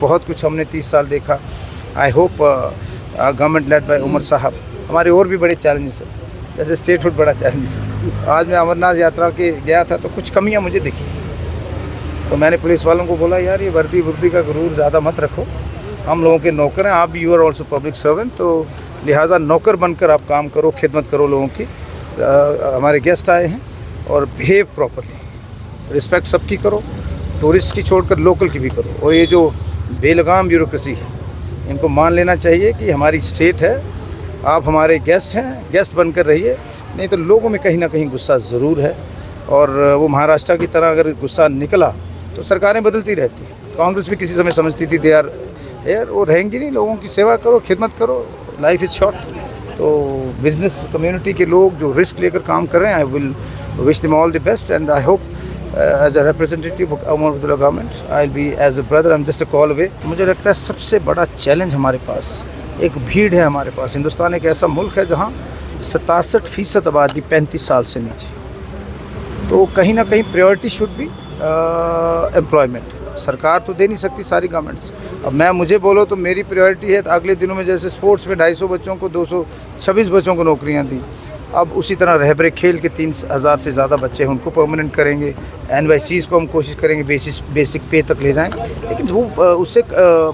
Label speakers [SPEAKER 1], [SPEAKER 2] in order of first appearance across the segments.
[SPEAKER 1] बहुत कुछ हमने 30 साल देखा। I hope government led by Omar साहब हमारे और भी बड़े चैलेंजेस हैं, जैसे स्टेटहुड बड़ा चैलेंज है। आज मैं अमरनाथ यात्रा के गया था तो कुछ कमियां मुझे दिखी, तो मैंने पुलिस वालों को बोला यार ये वर्दी का गुरूर ज़्यादा मत रखो, हम लोगों के नौकर हैं, आप भी you are also public servant, तो लिहाजा नौकर बनकर आप काम करो, खिदमत करो लोगों की। हमारे गेस्ट आए हैं और बिहेव प्रॉपरली, रिस्पेक्ट सबकी करो, टूरिस्ट की छोड़कर लोकल की भी करो। और ये जो बेलगाम ब्यूरोक्रेसी है इनको मान लेना चाहिए कि हमारी स्टेट है, आप हमारे गेस्ट हैं, गेस्ट बनकर रहिए, नहीं तो लोगों में कहीं ना कहीं गुस्सा ज़रूर है। और वो महाराष्ट्र की तरह अगर गुस्सा निकला तो सरकारें बदलती रहती हैं। कांग्रेस भी किसी समय समझती थी दे आर यार वो रहेंगी नहीं, लोगों की सेवा करो, खिदमत करो, लाइफ इज़ शॉर्ट। तो बिज़नेस कम्युनिटी के लोग जो रिस्क लेकर काम कर रहे हैं, I will wish them all the best and I hope as a representative of Umar Abdullah government, I'll be as a brother, I'm just a call away। मुझे लगता है सबसे बड़ा चैलेंज हमारे पास एक भीड़ है। हमारे पास हिंदुस्तान एक ऐसा मुल्क है जहाँ 67% आबादी 35 साल से नीचे, तो कहीं ना कहीं प्रायोरिटी शुड बी एम्प्लॉयमेंट। सरकार तो दे नहीं सकती सारी गवर्नमेंट्स। अब मुझे बोलो तो मेरी प्रायोरिटी है, तो अगले दिनों में जैसे स्पोर्ट्स में 250 बच्चों को 226 बच्चों को नौकरियाँ दी, अब उसी तरह रहबरे खेल के 3000 से ज़्यादा बच्चे हैं उनको परमानेंट करेंगे। NYCs को हम कोशिश करेंगे बेसिक पे तक ले जाएं, लेकिन वो उससे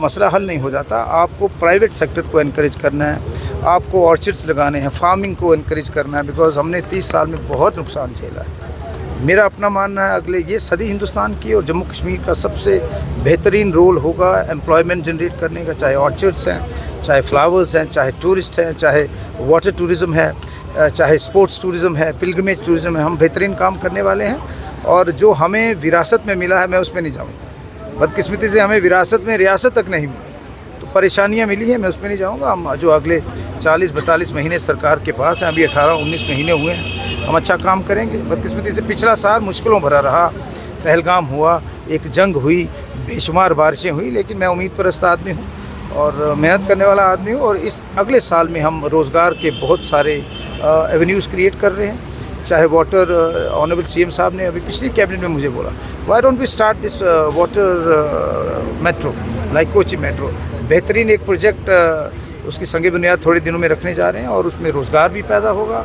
[SPEAKER 1] मसला हल नहीं हो जाता। आपको प्राइवेट सेक्टर को इनकरेज करना है, आपको ऑर्चिड्स लगाने हैं, फार्मिंग को इनकरेज करना है, बिकॉज हमने 30 साल में बहुत नुकसान झेला है। मेरा अपना मानना है अगले ये सदी हिंदुस्तान की और जम्मू कश्मीर का सबसे बेहतरीन रोल होगा एम्प्लॉयमेंट जनरेट करने का, चाहे ऑर्चिड्स हैं, चाहे फ्लावर्स हैं, चाहे टूरिस्ट हैं, चाहे वाटर टूरिज़म है, चाहे स्पोर्ट्स टूरिज़म है, पिलग्रिमेज टूरिज़म है। हम बेहतरीन काम करने वाले हैं और जो हमें विरासत में मिला है मैं उसमें नहीं जाऊँगा। बदकिस्मती से हमें विरासत में रियासत तक नहीं मिली, तो परेशानियाँ मिली हैं, मैं उसमें नहीं जाऊँगा। हम जो अगले 40-42 महीने सरकार के पास हैं, अभी 18-19 महीने हुए हैं, हम अच्छा काम करेंगे। बदकिस्मती से पिछला साल मुश्किलों भरा रहा, पहलगाम हुआ, एक जंग हुई, बेशुमार बारिशें हुई, लेकिन मैं उम्मीद परस्त आदमी हूँ और मेहनत करने वाला आदमी हूँ। और इस अगले साल में हम रोज़गार के बहुत सारे एवेन्यूज़ क्रिएट कर रहे हैं। चाहे वाटर, ऑनरेबल CM साहब ने अभी पिछली कैबिनेट में मुझे बोला why don't we start this water metro like Kochi metro. बेहतरीन एक प्रोजेक्ट उसकी संगे बुनियाद थोड़े दिनों में रखने जा रहे हैं और उसमें रोज़गार भी पैदा होगा,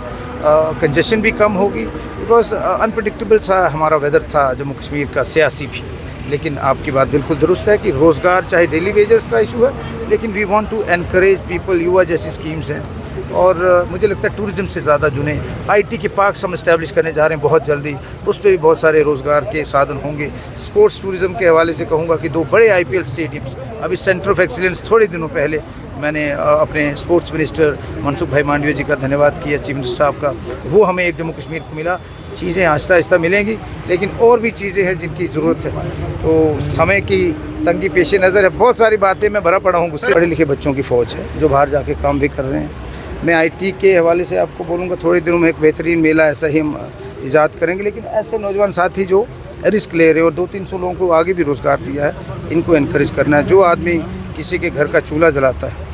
[SPEAKER 1] कंजेशन भी कम होगी, बिकॉज अनप्रडिक्टेबल सा हमारा वेदर था जम्मू कश्मीर का, सियासी भी। लेकिन आपकी बात बिल्कुल दुरुस्त है कि रोज़गार चाहे डेली वेजर्स का इशू है, लेकिन we want to encourage people, युवा जैसी स्कीम्स हैं। और मुझे लगता है टूरिज़्म से ज़्यादा जुने IT के पार्क्स हम इस्टेब्लिश करने जा रहे हैं बहुत जल्दी, उस पर भी बहुत सारे रोज़गार के साधन होंगे। स्पोर्ट्स टूरिज़्म के हवाले से कहूँगा कि 2 बड़े IPL स्टेडियम्स, अभी सेंटर ऑफ एक्सीलेंस थोड़े दिनों पहले मैंने अपने स्पोर्ट्स मिनिस्टर मनसुख भाई मांडविया जी का धन्यवाद किया, चीफ मिनिस्टर साहब का, वो हमें एक जम्मू कश्मीर को मिला। चीज़ें आहिस्ता आहिस्ता मिलेंगी, लेकिन और भी चीज़ें हैं जिनकी ज़रूरत है। तो समय की तंगी पेश नज़र है, बहुत सारी बातें मैं भरा पड़ा हूँ गुस्से। पढ़े लिखे बच्चों की फ़ौज है जो बाहर जाके काम भी कर रहे हैं। मैं IT के हवाले से आपको बोलूँगा थोड़े दिनों में एक बेहतरीन मेला ऐसा ही हम ईजाद करेंगे, लेकिन ऐसे नौजवान साथी जो रिस्क ले रहे हैं और 200-300 लोगों को आगे भी रोज़गार दिया है, इनको इनक्रेज करना है। जो आदमी किसी के घर का चूल्हा जलाता है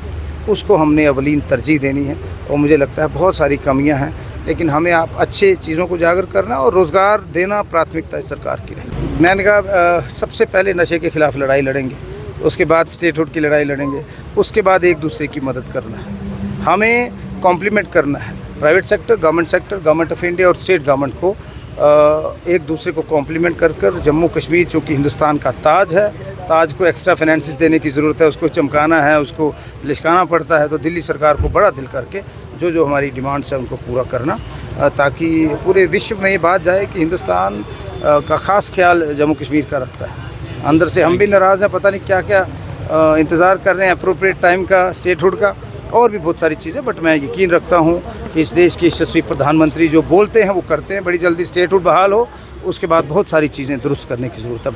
[SPEAKER 1] उसको हमने अवलीन तरजीह देनी है। और मुझे लगता है बहुत सारी कमियां हैं, लेकिन हमें आप अच्छे चीज़ों को उजागर करना और रोज़गार देना प्राथमिकता सरकार की रहेगी। मैंने कहा सबसे पहले नशे के ख़िलाफ़ लड़ाई लड़ेंगे, उसके बाद स्टेटहुड की लड़ाई लड़ेंगे, उसके बाद एक दूसरे की मदद करना है, हमें कॉम्प्लीमेंट करना है। Private sector, government of India और स्टेट गवर्नमेंट को एक दूसरे को कॉम्प्लीमेंट कर जम्मू कश्मीर चूँकि हिंदुस्तान का ताज है, ताज को एक्स्ट्रा फाइनेंसिस देने की ज़रूरत है, उसको चमकाना है, उसको लिशकाना पड़ता है। तो दिल्ली सरकार को बड़ा दिल करके जो हमारी डिमांड्स हैं उनको पूरा करना, ताकि पूरे विश्व में ये बात जाए कि हिंदुस्तान का ख़ास ख्याल जम्मू कश्मीर का रखता है। अंदर से हम भी नाराज़ हैं, पता नहीं क्या क्या इंतज़ार कर रहे हैं अप्रोप्रिएट टाइम का, स्टेटहुड का, और भी बहुत सारी चीज़ें। बट मैं यकीन रखता हूँ कि इस देश के यशस्वी प्रधानमंत्री जो बोलते हैं वो करते हैं। बड़ी जल्दी स्टेटहुड बहाल हो, उसके बाद बहुत सारी चीज़ें दुरुस्त करने की ज़रूरत है।